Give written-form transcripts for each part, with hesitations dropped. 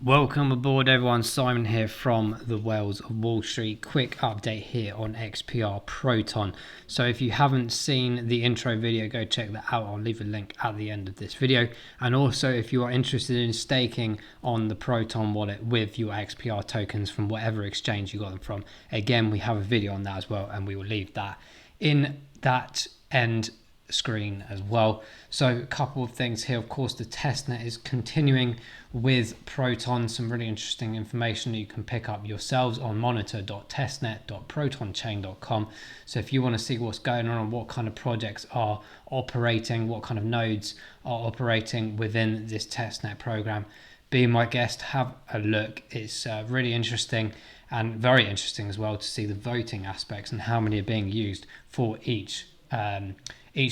Welcome aboard everyone, Simon here from the Whales of Wall Street. Quick update here on XPR Proton. So if you haven't seen the intro video, go check that out. I'll leave a link at the end of this video. And also if you are interested in staking on the Proton wallet with your XPR tokens from whatever exchange you got them from, again we have a video on that as well, and we will leave that in that end screen as well. So a couple of things here. Of course, the testnet is continuing with Proton. Some really interesting information that you can pick up yourselves on monitor.testnet.protonchain.com. So if you want to see what's going on and what kind of projects are operating, what kind of nodes are operating within this testnet program, be my guest, have a look. It's really interesting and very interesting as well to see the voting aspects and how many are being used for each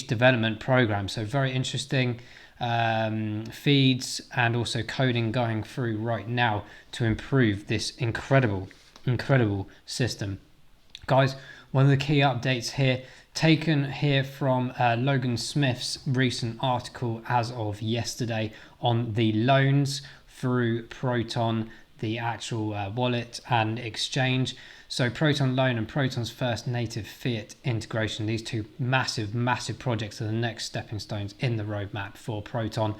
development program. So very interesting feeds and also coding going through right now to improve this incredible system. Guys, one of the key updates here, taken here from Logan Smith's recent article as of yesterday on the loans through Proton, the actual wallet and exchange. So Proton Loan and Proton's first native Fiat integration, these two massive projects are the next stepping stones in the roadmap for Proton.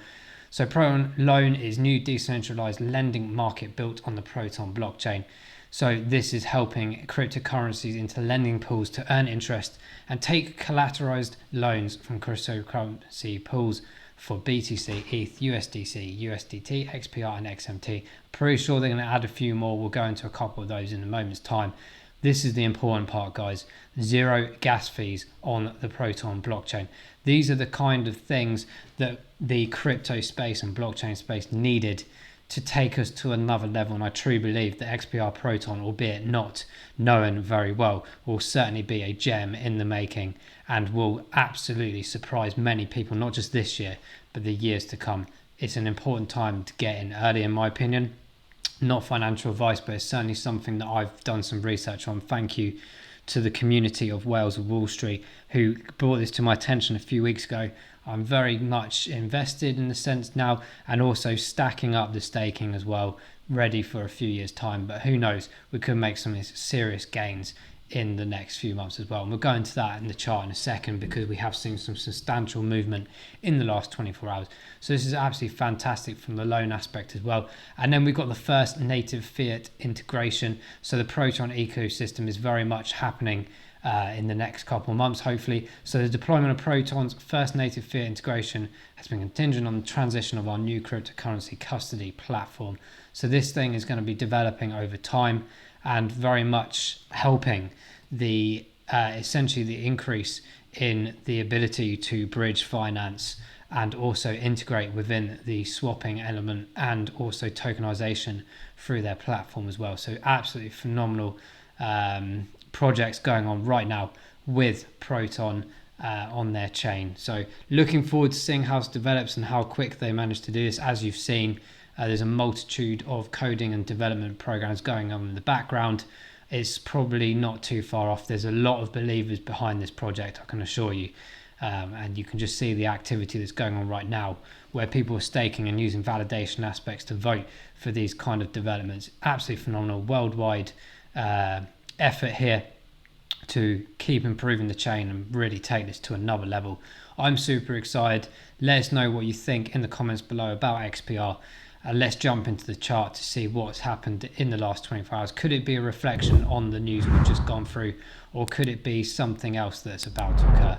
So Proton Loan is new decentralized lending market built on the Proton blockchain. So this is helping cryptocurrencies into lending pools to earn interest and take collateralized loans from cryptocurrency pools for BTC, ETH, USDC, USDT, XPR and XMT. Pretty sure they're going to add a few more. We'll go into a couple of those in a moment's time. This is the important part, guys. Zero gas fees on the Proton blockchain. These are the kind of things that the crypto space and blockchain space needed to take us to another level. And I truly believe that XPR Proton, albeit not known very well, will certainly be a gem in the making and will absolutely surprise many people, not just this year, but the years to come. It's an important time to get in early, in my opinion. Not financial advice, but it's certainly something that I've done some research on. Thank you to the community of Whales of Wall Street who brought this to my attention a few weeks ago. I'm very much invested in the sense now, and also stacking up the staking as well, ready for a few years time. But who knows, we could make some serious gains in the next few months as well, and we'll go into that in the chart in a second because we have seen some substantial movement in the last 24 hours. So this is absolutely fantastic from the loan aspect as well. And then we've got the first native Fiat integration. So the Proton ecosystem is very much happening in the next couple of months, hopefully. So the deployment of Proton's first native Fiat integration has been contingent on the transition of our new cryptocurrency custody platform. So this thing is going to be developing over time and very much helping the essentially the increase in the ability to bridge finance and also integrate within the swapping element and also tokenization through their platform as well. So absolutely phenomenal projects going on right now with Proton on their chain. So looking forward to seeing how it develops and how quick they manage to do this. As you've seen, there's a multitude of coding and development programs going on in the background. It's probably not too far off. There's a lot of believers behind this project, I can assure you. And you can just see the activity that's going on right now where people are staking and using validation aspects to vote for these kind of developments. Absolutely phenomenal worldwide effort here to keep improving the chain and really take this to another level. I'm super excited. Let us know what you think in the comments below about XPR. Let's jump into the chart to see what's happened in the last 24 hours. Could it be a reflection on the news we've just gone through, or could it be something else that's about to occur?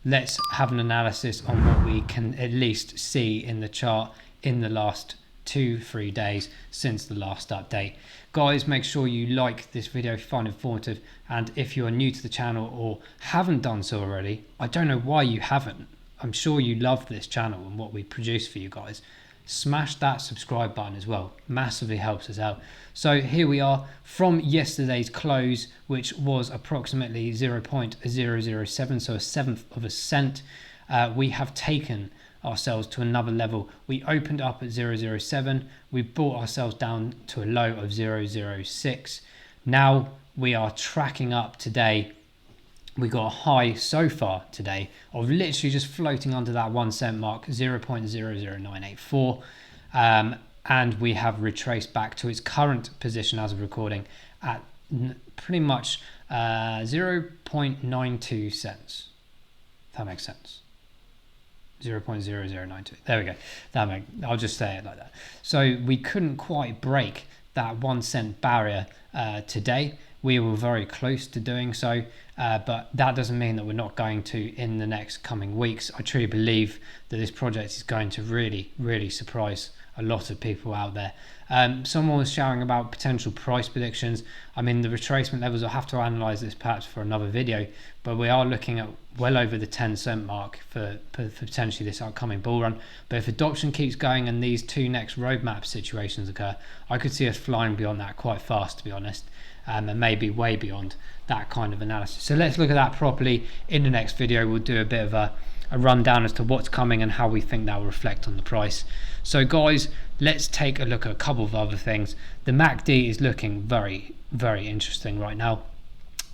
Let's have an analysis on what we can at least see in the chart in the last 2-3 days since the last update. Guys, make sure you like this video if you find it informative, and if you are new to the channel or haven't done so already, I don't know why you haven't. I'm sure you love this channel and what we produce for you guys. Smash that subscribe button as well, massively helps us out. So here we are from yesterday's close, which was approximately 0.007, so a seventh of a cent. We have taken ourselves to another level. We opened up at 0.007, we brought ourselves down to a low of 0.006. Now we are tracking up today. We got a high so far today of literally just floating under that 1 cent mark, 0.00984. and we have retraced back to its current position as of recording at pretty much 0.92 cents. If that makes sense. 0.0092. There we go. I'll just say it like that. So we couldn't quite break that 1 cent barrier today. We were very close to doing so, but that doesn't mean that we're not going to in the next coming weeks. I truly believe that this project is going to really, really surprise a lot of people out there. Someone was shouting about potential price predictions. I mean, the retracement levels, I'll have to analyze this perhaps for another video, but we are looking at well over the 10 cent mark for potentially this upcoming bull run. But if adoption keeps going and these two next roadmap situations occur, I could see us flying beyond that quite fast, to be honest, and maybe way beyond that kind of analysis. So let's look at that properly in the next video. We'll do a bit of a rundown as to what's coming and how we think that will reflect on the price. So guys, let's take a look at a couple of other things. The MACD is looking very, very interesting right now.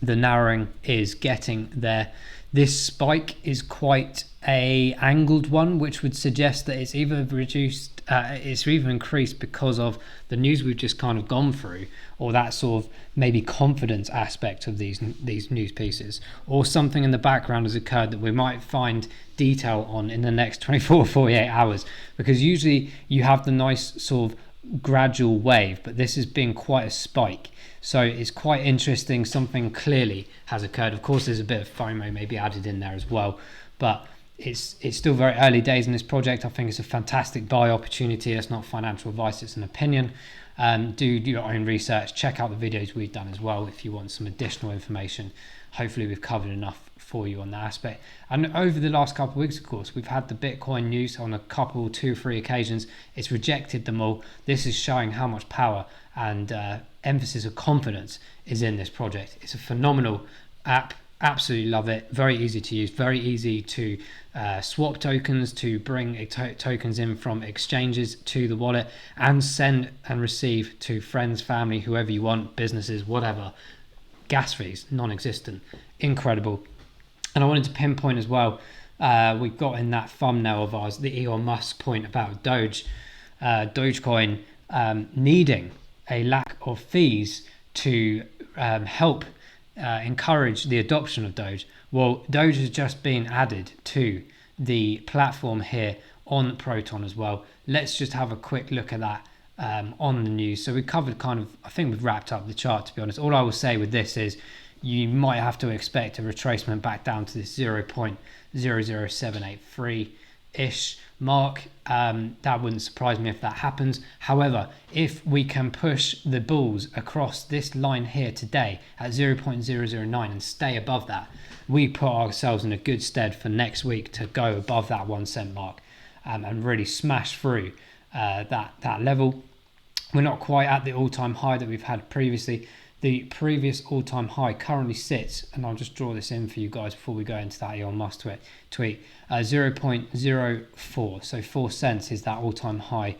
The narrowing is getting there. This spike is quite a angled one, which would suggest that it's either reduced, it's either increased because of the news we've just kind of gone through, or that sort of maybe confidence aspect of these news pieces, or something in the background has occurred that we might find detail on in the next 24 or 48 hours, because usually you have the nice sort of gradual wave, but this has been quite a spike. So it's quite interesting. Something clearly has occurred. Of course, there's a bit of FOMO maybe added in there as well, but it's still very early days in this project. I think it's a fantastic buy opportunity. That's not financial advice, it's an opinion. Do your own research, check out the videos we've done as well if you want some additional information. Hopefully we've covered enough for you on that aspect. And over the last couple of weeks, of course, we've had the Bitcoin news on a couple, 2-3 occasions. It's rejected them all. This is showing how much power and emphasis of confidence is in this project. It's a phenomenal app. Absolutely love it. Very easy to use, very easy to swap tokens, to bring tokens in from exchanges to the wallet and send and receive to friends, family, whoever you want, businesses, whatever. Gas fees, non-existent. Incredible. And I wanted to pinpoint as well, we've got in that thumbnail of ours the Elon Musk point about Dogecoin needing a lack of fees to help encourage the adoption of Doge. Well, Doge has just been added to the platform here on Proton as well. Let's just have a quick look at that on the news. So we covered kind of, I think we've wrapped up the chart, to be honest. All I will say with this is you might have to expect a retracement back down to this 0.00783 ish mark. That wouldn't surprise me if that happens. However, if we can push the bulls across this line here today at 0.009 and stay above that, we put ourselves in a good stead for next week to go above that 1 cent mark and really smash through that level. We're not quite at the all-time high that we've had previously. The previous all-time high currently sits, and I'll just draw this in for you guys before we go into that Elon Musk tweet, 0.04. So 4 cents is that all-time high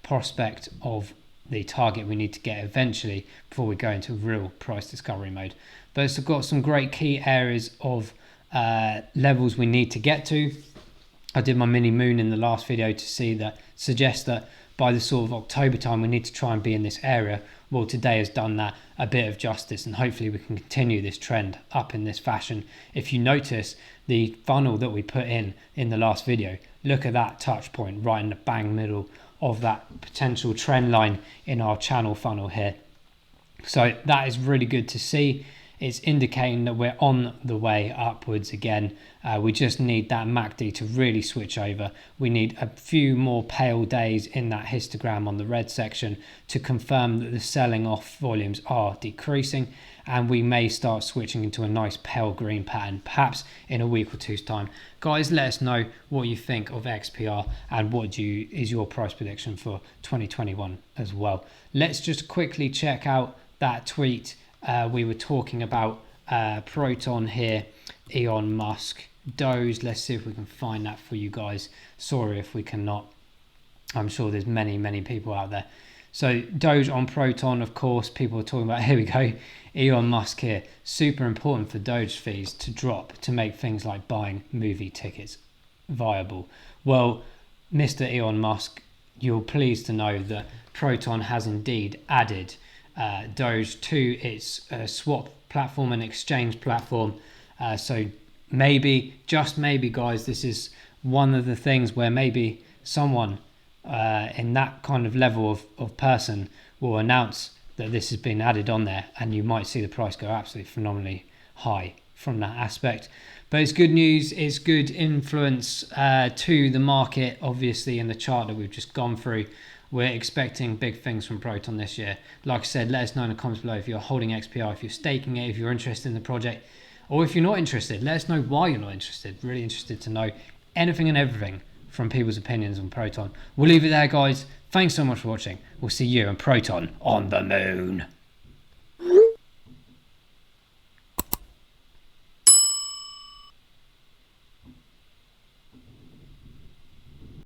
prospect of the target we need to get eventually before we go into real price discovery mode. But it's got some great key areas of levels we need to get to. I did my mini moon in the last video to suggest that by the sort of October time we need to try and be in this area. Well, today has done that a bit of justice, and hopefully we can continue this trend up in this fashion. If you notice the funnel that we put in the last video, look at that touch point right in the bang middle of that potential trend line in our channel funnel here. So that is really good to see. It's indicating that we're on the way upwards again. We just need that MACD to really switch over. We need a few more pale days in that histogram on the red section to confirm that the selling off volumes are decreasing, and we may start switching into a nice pale green pattern, perhaps in a week or two's time. Guys, let us know what you think of XPR and what is your price prediction for 2021 as well. Let's just quickly check out that tweet. We were talking about Proton here, Elon Musk, Doge. Let's see if we can find that for you guys. Sorry if we cannot. I'm sure there's many people out there. So Doge on Proton, of course, people are talking about, here we go, Elon Musk here. Super important for Doge fees to drop to make things like buying movie tickets viable. Well, Mr. Elon Musk, you're pleased to know that Proton has indeed added Doge to its swap platform and exchange platform. So maybe, just maybe, guys, this is one of the things where maybe someone in that kind of level of person will announce that this has been added on there, and you might see the price go absolutely phenomenally high from that aspect. But it's good news, it's good influence to the market, obviously, in the chart that we've just gone through. We're expecting big things from Proton this year. Like I said, let us know in the comments below if you're holding XPR, if you're staking it, if you're interested in the project, or if you're not interested. Let us know why you're not interested. Really interested to know anything and everything from people's opinions on Proton. We'll leave it there, guys. Thanks so much for watching. We'll see you and Proton on the moon.